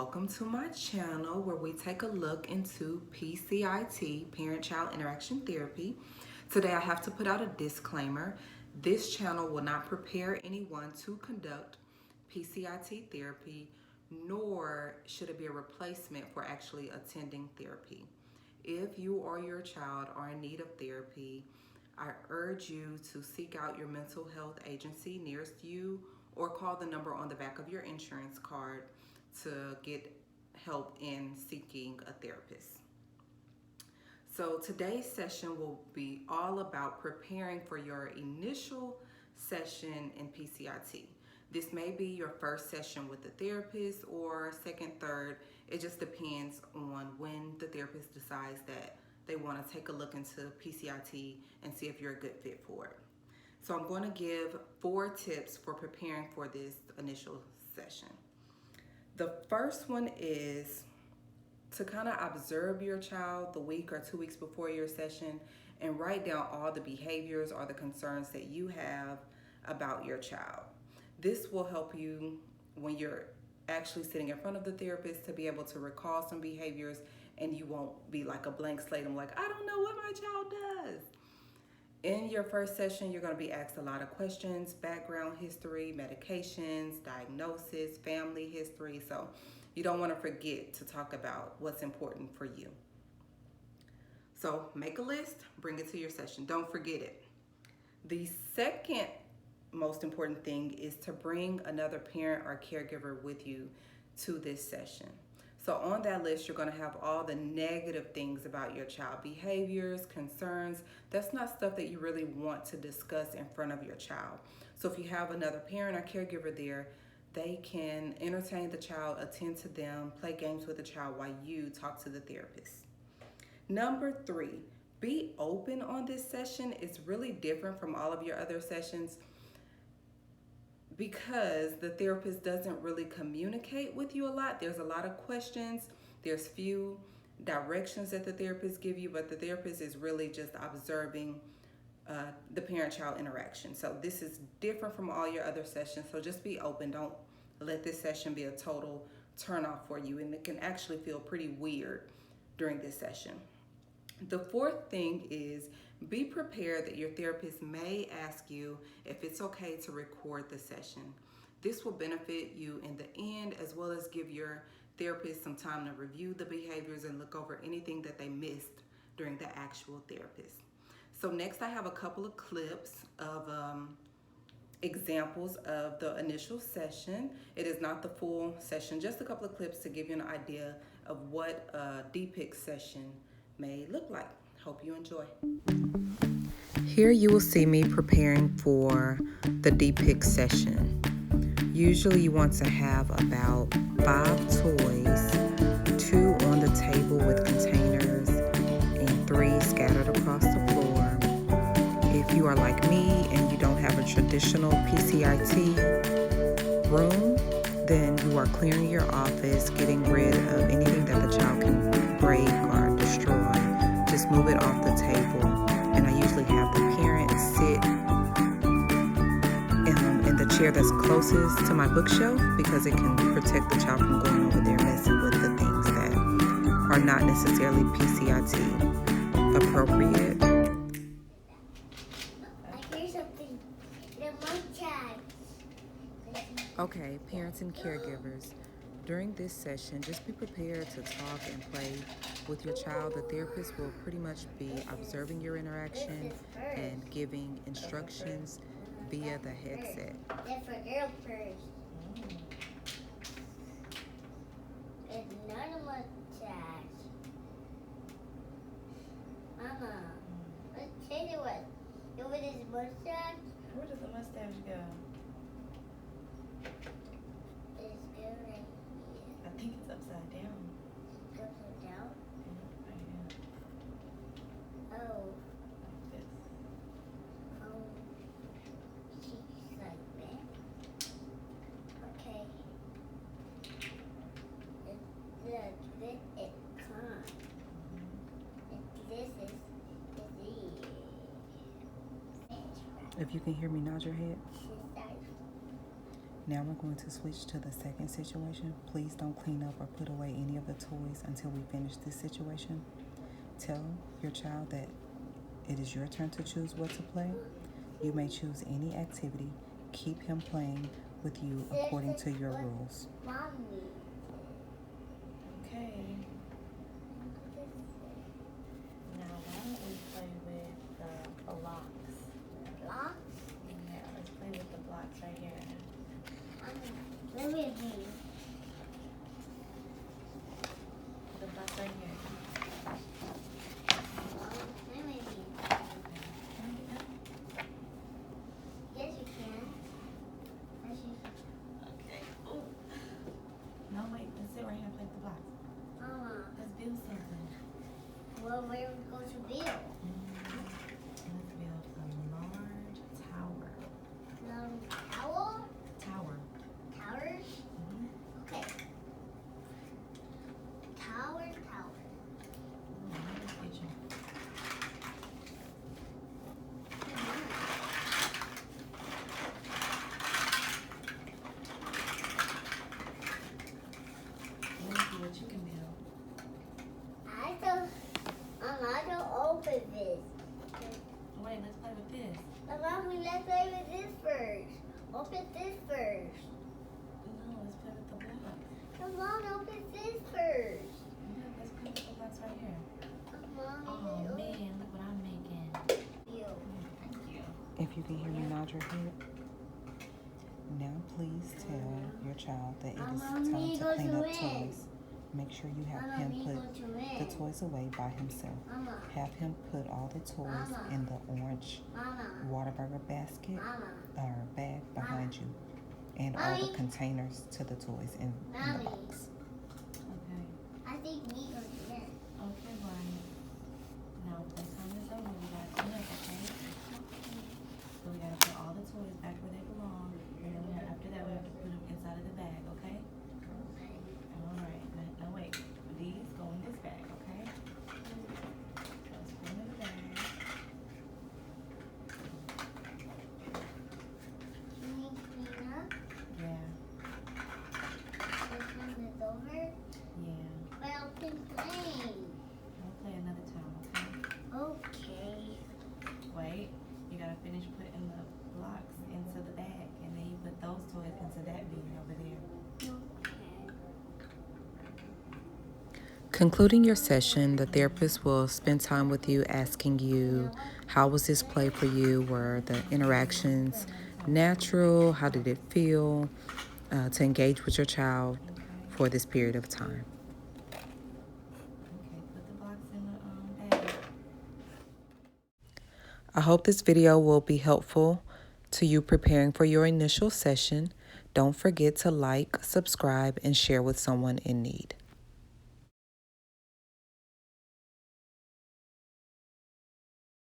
welcome to my channel where we take a look into PCIT, Parent-Child Interaction Therapy. Today I have to put out a disclaimer. This channel will not prepare anyone to conduct PCIT therapy, nor should it be a replacement for actually attending therapy. If you or your child are in need of therapy, I urge you to seek out your mental health agency nearest you or call the number on the back of your insurance card to get help in seeking a therapist. So today's session will be all about preparing for your initial session in PCIT. This may be your first session with the therapist or second, third. It just depends on when the therapist decides that they want to take a look into PCIT and see if you're a good fit for it. So I'm going to give 4 tips for preparing for this initial session. The first one is to kind of observe your child the week or 2 weeks before your session and write down all the behaviors or the concerns that you have about your child. This will help you when you're actually sitting in front of the therapist to be able to recall some behaviors, and you won't be like a blank slate. I'm like, I don't know what my child does. In your first session, you're going to be asked a lot of questions: background history, medications, diagnosis, family history. So you don't want to forget to talk about what's important for you. So make a list, bring it to your session. Don't forget it. The second most important thing is to bring another parent or caregiver with you to this session. So on that list, you're going to have all the negative things about your child: behaviors, concerns. That's not stuff that you really want to discuss in front of your child. So if you have another parent or caregiver there, they can entertain the child, attend to them, play games with the child while you talk to the therapist. Number 3, be open on this session. It's really different from all of your other sessions because the therapist doesn't really communicate with you a lot. There's a lot of questions. There's few directions that the therapist give you, but the therapist is really just observing the parent-child interaction. So this is different from all your other sessions. So just be open. Don't let this session be a total turnoff for you, and it can actually feel pretty weird during this session. The 4th thing is be prepared that your therapist may ask you if it's okay to record the session. This will benefit you in the end, as well as give your therapist some time to review the behaviors and look over anything that they missed during the actual therapist. So next I have a couple of clips of examples of the initial session. It is not the full session, just a couple of clips to give you an idea of what a DPICS session may look like. Hope you enjoy. Here you will see me preparing for the DPICS session. Usually you want to have about 5 toys, 2 on the table with containers, and 3 scattered across the floor. If you are like me and you don't have a traditional PCIT room, then you are clearing your office, getting rid of anything that the child can break or destroy. Just move it off the table. And I usually have the parent sit in the chair that's closest to my bookshelf, because it can protect the child from going over there messing with the things that are not necessarily PCIT appropriate. Okay, parents and caregivers, during this session, just be prepared to talk and play with your child. The therapist will pretty much be observing your interaction and giving instructions via the headset. That's for girl first. It's none of my mustache. Mama, let's take it with his mustache. Where does the mustache go? It's good right here. I think it's upside down. Goes down. Yeah, right here. Oh, Like this. she's like that. Okay. Look, this is con. This is the. If you can hear me, nod your head. Now we're going to switch to the second situation. Please don't clean up or put away any of the toys until we finish this situation. Tell your child that it is your turn to choose what to play. You may choose any activity. Keep him playing with you according to your rules. Mommy. Okay. Now, why don't we play with the blocks? Blocks? Yeah, let's play with the blocks right here. Let me be. The blocks right here. Let me be. Yes, you can. Yes, you can. Okay. Ooh. No, wait. Let's sit right here and play with the blocks. Let's build something. Well, where are we going to build? Let's build a large tower. Tower? Tower. Towers? Okay. Tower. Kitchen. Let me see what you can build. I don't open this. Wait, let's play with this. Mommy, let's play with this first. Open this first. No, let's play with the blocks. Come on, open this first. Yeah, let's play with the blocks right here. Mommy, Oh man, look what I'm making. Thank you. If you can hear me nod your head. Now please tell your child that it is time to clean up toys. Make sure you have him put the toys away by himself. Have him put all the toys in the orange Whataburger basket or bag behind you, and all the containers to the toys in the box. Okay. I think we go to bed. Okay, Brian. Now, by the time it's over, we gotta clean up, okay? So we gotta put all the toys back where they belong, and then after that, we have to put them inside of the bag, okay? Alright, now wait. These go in this bag, okay? Let's put them in the bag. Can we clean up? Yeah, This one is over. yeah. Well, can play. We'll play another time, okay? Okay. Wait, you gotta finish putting the blocks into the bag, and then you put those toys into that bin over there. Concluding your session, the therapist will spend time with you asking you, how was this play for you? Were the interactions natural? How did it feel? To engage with your child for this period of time. Okay, put the blocks in the bag. I hope this video will be helpful to you preparing for your initial session. Don't forget to like, subscribe, and share with someone in need.